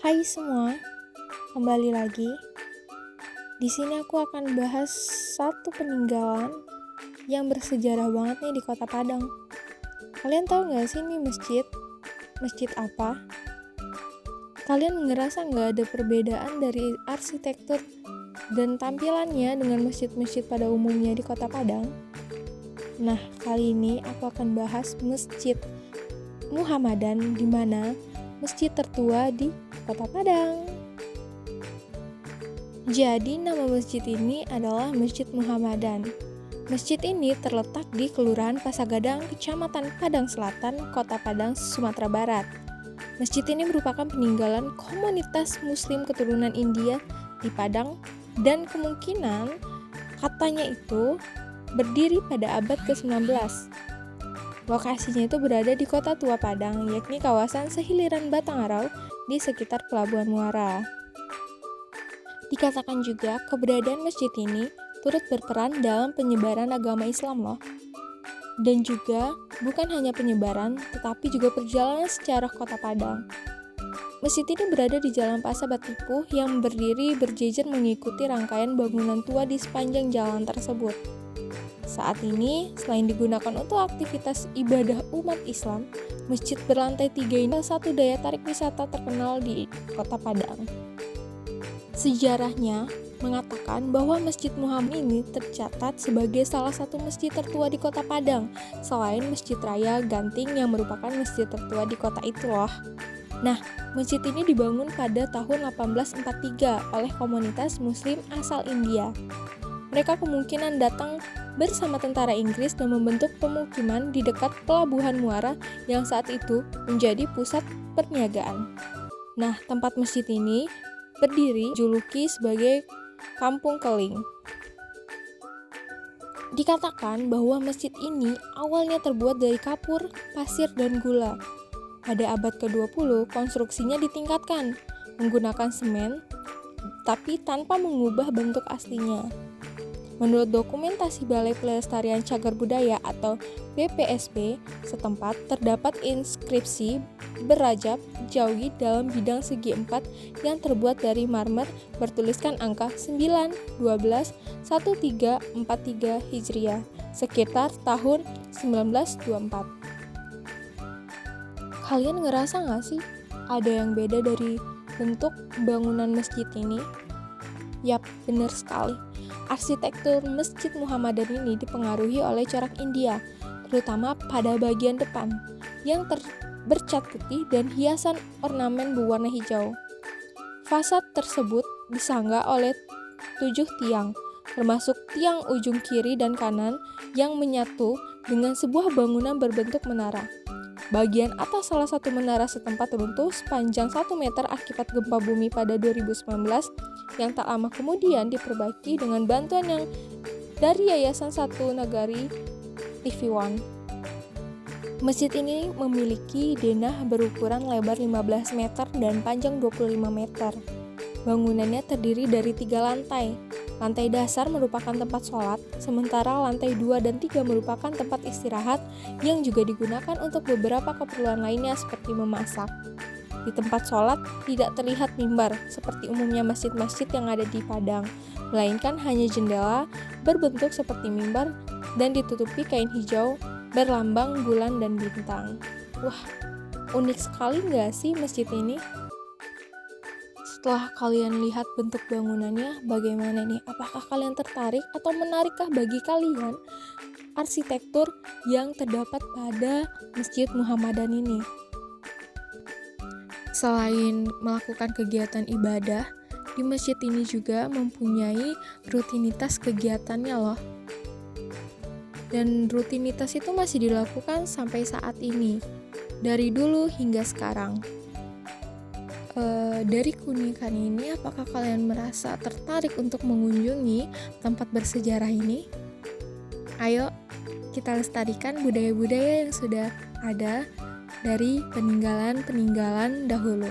Hai semua, kembali lagi. Di sini aku akan bahas satu peninggalan yang bersejarah banget nih di Kota Padang. Kalian tahu nggak sih ini masjid? Masjid apa? Kalian ngerasa nggak ada perbedaan dari arsitektur dan tampilannya dengan masjid-masjid pada umumnya di Kota Padang? Nah, kali ini aku akan bahas Masjid Muhammadan, di mana masjid tertua di Kota Padang. Jadi nama masjid ini adalah Masjid Muhammadan. Masjid ini terletak di Kelurahan Pasagadang, Kecamatan Padang Selatan, Kota Padang, Sumatera Barat. Masjid ini merupakan peninggalan komunitas Muslim keturunan India di Padang dan kemungkinan katanya itu berdiri pada abad ke-19. Lokasinya itu berada di Kota Tua Padang, yakni kawasan Sehiliran Batangarau di sekitar Pelabuhan Muara. Dikatakan juga keberadaan masjid ini turut berperan dalam penyebaran agama Islam loh. Dan juga bukan hanya penyebaran, tetapi juga perjalanan sejarah Kota Padang. Masjid ini berada di Jalan Pasa Batipuh yang berdiri berjejer mengikuti rangkaian bangunan tua di sepanjang jalan tersebut. Saat ini, selain digunakan untuk aktivitas ibadah umat Islam, masjid berlantai 3 ini salah satu daya tarik wisata terkenal di Kota Padang. Sejarahnya mengatakan bahwa Masjid Muhammad ini tercatat sebagai salah satu masjid tertua di Kota Padang, selain Masjid Raya Ganting yang merupakan masjid tertua di kota itu loh. Nah, masjid ini dibangun pada tahun 1843 oleh komunitas Muslim asal India. Mereka kemungkinan datang bersama tentara Inggris dan membentuk pemukiman di dekat Pelabuhan Muara yang saat itu menjadi pusat perniagaan. Nah, tempat masjid ini berdiri juluki sebagai Kampung Keling. Dikatakan bahwa masjid ini awalnya terbuat dari kapur, pasir, dan gula. Pada abad ke-20, konstruksinya ditingkatkan menggunakan semen, tapi tanpa mengubah bentuk aslinya. Menurut dokumentasi Balai Pelestarian Cagar Budaya atau BPSB setempat, terdapat inskripsi berajab Jawi dalam bidang segi 4 yang terbuat dari marmer bertuliskan angka 9, 12, 1343 Hijriah sekitar tahun 1924. Kalian ngerasa nggak sih ada yang beda dari bentuk bangunan masjid ini? Yap, benar sekali. Arsitektur Masjid Muhammadan ini dipengaruhi oleh corak India, terutama pada bagian depan, yang bercat putih dan hiasan ornamen berwarna hijau. Fasad tersebut disangga oleh 7 tiang, termasuk tiang ujung kiri dan kanan yang menyatu dengan sebuah bangunan berbentuk menara. Bagian atas salah satu menara setempat runtuh sepanjang 1 meter akibat gempa bumi pada 2019 yang tak lama kemudian diperbaiki dengan bantuan yang dari Yayasan Satu Nagari TV One. Masjid ini memiliki denah berukuran lebar 15 meter dan panjang 25 meter. Bangunannya terdiri dari 3 lantai. Lantai dasar merupakan tempat sholat, sementara lantai 2 dan 3 merupakan tempat istirahat yang juga digunakan untuk beberapa keperluan lainnya seperti memasak. Di tempat sholat tidak terlihat mimbar seperti umumnya masjid-masjid yang ada di Padang, melainkan hanya jendela berbentuk seperti mimbar dan ditutupi kain hijau berlambang bulan dan bintang. Wah, unik sekali nggak sih masjid ini? Setelah kalian lihat bentuk bangunannya, bagaimana nih? Apakah kalian tertarik atau menarikkah bagi kalian arsitektur yang terdapat pada Masjid Muhammadan ini? Selain melakukan kegiatan ibadah, di masjid ini juga mempunyai rutinitas kegiatannya loh. Dan rutinitas itu masih dilakukan sampai saat ini, dari dulu hingga sekarang. Dari keunikan ini, apakah kalian merasa tertarik untuk mengunjungi tempat bersejarah ini? Ayo, kita lestarikan budaya-budaya yang sudah ada dari peninggalan-peninggalan dahulu.